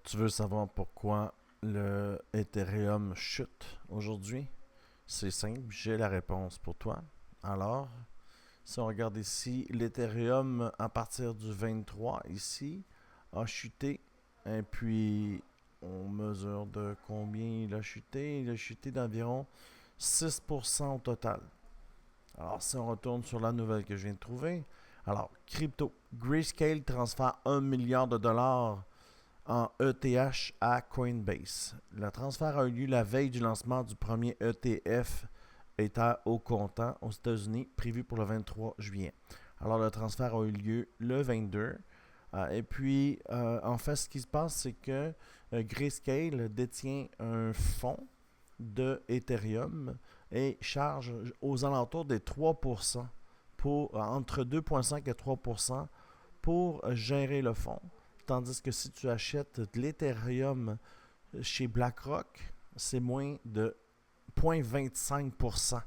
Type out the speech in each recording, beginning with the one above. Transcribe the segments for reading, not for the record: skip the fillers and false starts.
Tu veux savoir pourquoi le Ethereum chute aujourd'hui? C'est simple, j'ai la réponse pour toi. Alors, si on regarde ici, l'Ethereum à partir du 23 ici a chuté. Et puis, on mesure de combien il a chuté? Il a chuté d'environ 6% au total. Alors, si on retourne sur la nouvelle que je viens de trouver, alors, crypto, Grayscale transfère 1 milliard de dollars en ETH à Coinbase. Le transfert a eu lieu la veille du lancement du premier ETF Ether au comptant aux États-Unis, prévu pour le 23 juillet. Alors le transfert a eu lieu le 22. Et puis, en fait, ce qui se passe, c'est que Grayscale détient un fonds de Ethereum et charge aux alentours des 3% entre 2,5 et 3% pour gérer le fonds. Tandis que si tu achètes de l'Ethereum chez BlackRock, c'est moins de 0,25%.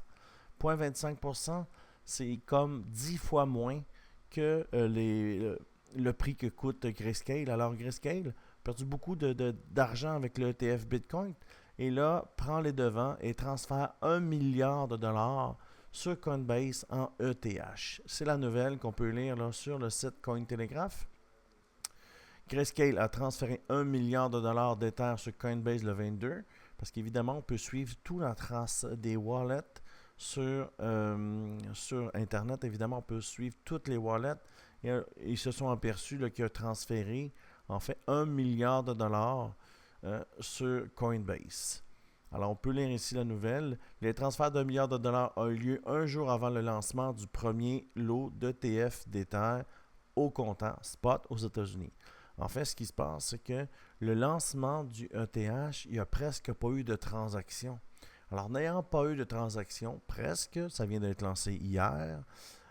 0,25%, c'est comme 10 fois moins que le prix que coûte Grayscale. Alors Grayscale a perdu beaucoup d'argent avec le ETF Bitcoin et là prend les devants et transfère 1 milliard de dollars sur Coinbase en ETH. C'est la nouvelle qu'on peut lire là, sur le site Cointelegraph. Grayscale a transféré 1 milliard de dollars d'Ether sur Coinbase le 22 parce qu'évidemment, on peut suivre toute la trace des wallets sur Internet. Évidemment, on peut suivre toutes les wallets. Et ils se sont aperçus qu'il a transféré en fait 1 milliard de dollars sur Coinbase. Alors, on peut lire ici la nouvelle. Les transferts d'1 milliard de dollars ont eu lieu un jour avant le lancement du premier lot d'ETF d'Ether au comptant spot aux États-Unis. En fait, ce qui se passe, c'est que le lancement du ETH, il n'y a presque pas eu de transaction. Alors, n'ayant pas eu de transaction, presque, ça vient d'être lancé hier,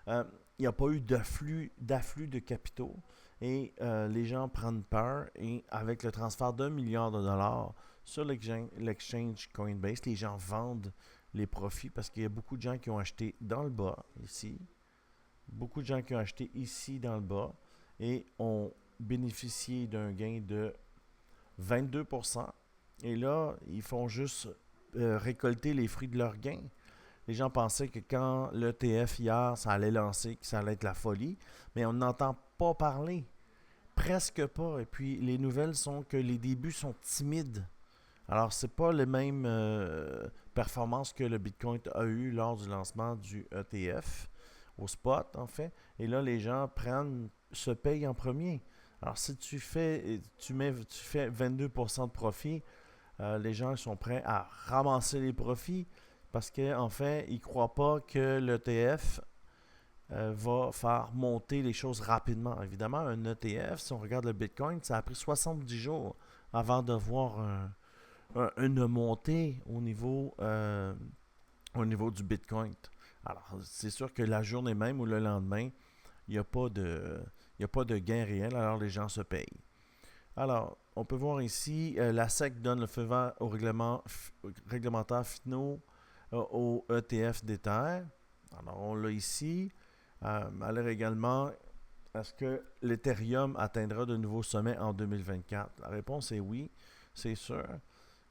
il n'y a pas eu d'afflux de capitaux et les gens prennent peur et avec le transfert d'1 milliard de dollars sur l'exchange Coinbase, les gens vendent les profits parce qu'il y a beaucoup de gens qui ont acheté dans le bas, ici, beaucoup de gens qui ont acheté ici dans le bas et ont bénéficié d'un gain de 22%. Et là, ils font juste récolter les fruits de leur gain. Les gens pensaient que quand l'ETF hier, ça allait lancer, que ça allait être la folie, mais on n'entend pas parler. Presque pas. Et puis, les nouvelles sont que les débuts sont timides. Alors, c'est pas les mêmes performances que le Bitcoin a eu lors du lancement du ETF au spot, en fait. Et là, les gens se payent en premier. Alors, si tu fais 22% de profit, les gens sont prêts à ramasser les profits parce qu'en fait, ils ne croient pas que l'ETF va faire monter les choses rapidement. Évidemment, un ETF, si on regarde le Bitcoin, ça a pris 70 jours avant de voir une montée au niveau du Bitcoin. Alors, c'est sûr que la journée même ou le lendemain, il n'y a pas de gain réel, alors les gens se payent. Alors, on peut voir ici, la SEC donne le feu vert au réglementaire finaux au ETF d'Ether. Alors, on l'a ici. Alors également, est-ce que l'Ethereum atteindra de nouveaux sommets en 2024? La réponse est oui, c'est sûr.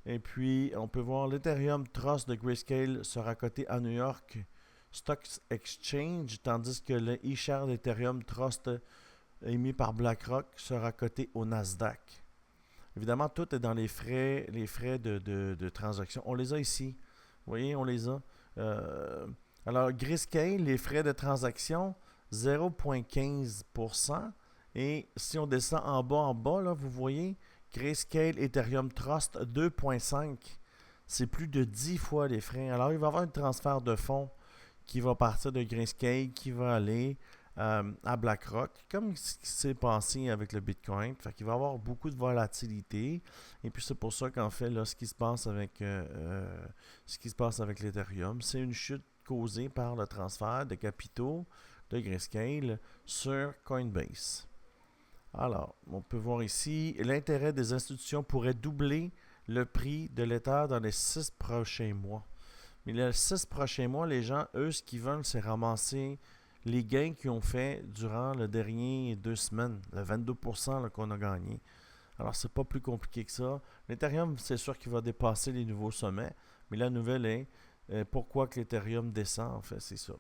Et puis, on peut voir l'Ethereum Trust de Grayscale sera coté à New York Stock Exchange, tandis que le e-share d'Ethereum Trust émis par BlackRock sera coté au Nasdaq. Évidemment, tout est dans les frais de transaction. On les a ici. Vous voyez, on les a. Euh, alors, Grayscale, les frais de transaction, 0,15%. Et si on descend en bas, là, vous voyez, Grayscale Ethereum Trust 2,5. C'est plus de 10 fois les frais. Alors, il va y avoir un transfert de fonds qui va partir de Grayscale, qui va aller à BlackRock, comme ce qui s'est passé avec le Bitcoin. Fait qu'il va y avoir beaucoup de volatilité. Et puis c'est pour ça qu'en fait, là, ce qui se passe avec l'Ethereum, c'est une chute causée par le transfert de capitaux de Grayscale sur Coinbase. Alors, on peut voir ici, l'intérêt des institutions pourrait doubler le prix de l'Ether dans les 6 prochains mois. Mais les 6 prochains mois, les gens, eux, ce qu'ils veulent, c'est ramasser les gains qu'ils ont fait durant les dernières 2 semaines, le 22% là, qu'on a gagné. Alors, c'est pas plus compliqué que ça. L'Ethereum, c'est sûr qu'il va dépasser les nouveaux sommets, mais la nouvelle est pourquoi que l'Ethereum descend, en fait, c'est ça.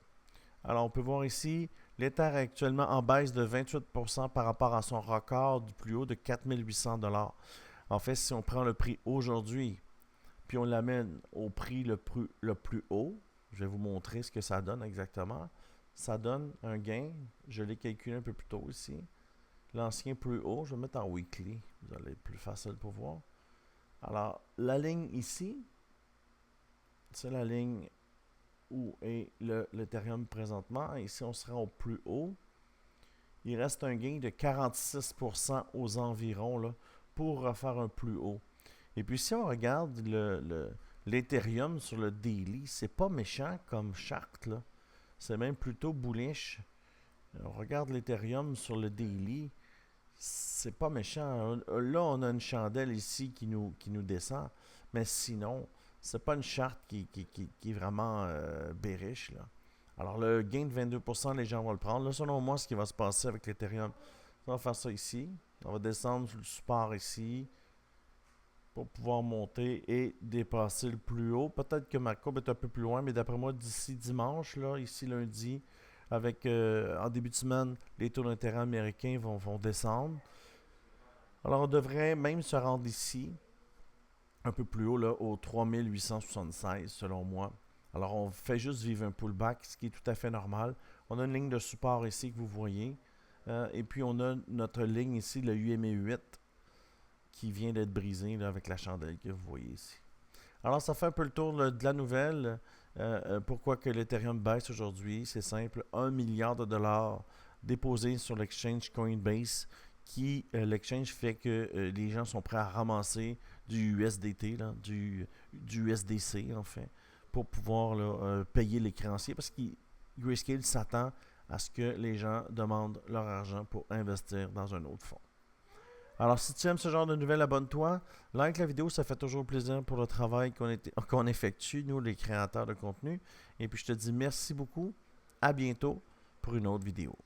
Alors, on peut voir ici, l'Ether est actuellement en baisse de 28% par rapport à son record du plus haut de 4800 $. En fait, si on prend le prix aujourd'hui, puis on l'amène au prix le plus haut, je vais vous montrer ce que ça donne exactement. Ça donne un gain, je l'ai calculé un peu plus tôt ici. L'ancien plus haut, je vais mettre en weekly, vous allez être plus facile pour voir. Alors, la ligne ici, c'est la ligne où est l'Ethereum présentement. Ici, on sera au plus haut. Il reste un gain de 46% aux environs là, pour refaire un plus haut. Et puis, si on regarde l'Ethereum sur le daily, c'est pas méchant comme charte, là. C'est même plutôt bullish. On regarde l'Ethereum sur le daily, c'est pas méchant. Là, on a une chandelle ici qui nous descend, mais sinon, c'est pas une charte qui est vraiment bearish, là. Alors, le gain de 22%, les gens vont le prendre. Là, selon moi, ce qui va se passer avec l'Ethereum, on va faire ça ici. On va descendre sur le support ici pour pouvoir monter et dépasser le plus haut. Peut-être que ma courbe est un peu plus loin, mais d'après moi, d'ici dimanche, là, ici lundi, avec en début de semaine, les taux d'intérêt américains vont descendre. Alors, on devrait même se rendre ici, un peu plus haut, là, au 3876, selon moi. Alors, on fait juste vivre un pullback, ce qui est tout à fait normal. On a une ligne de support ici que vous voyez. Et puis, on a notre ligne ici, le UMA 8, qui vient d'être brisée là, avec la chandelle que vous voyez ici. Alors, ça fait un peu le tour de la nouvelle. Pourquoi que l'Ethereum baisse aujourd'hui? C'est simple, 1 milliard de dollars déposés sur l'exchange Coinbase, qui l'exchange fait que les gens sont prêts à ramasser du USDT, là, du USDC en fait, pour pouvoir là, payer les créanciers, parce que Grayscale s'attend à ce que les gens demandent leur argent pour investir dans un autre fonds. Alors, si tu aimes ce genre de nouvelles, abonne-toi. Like la vidéo, ça fait toujours plaisir pour le travail qu'on effectue, nous, les créateurs de contenu. Et puis, je te dis merci beaucoup. À bientôt pour une autre vidéo.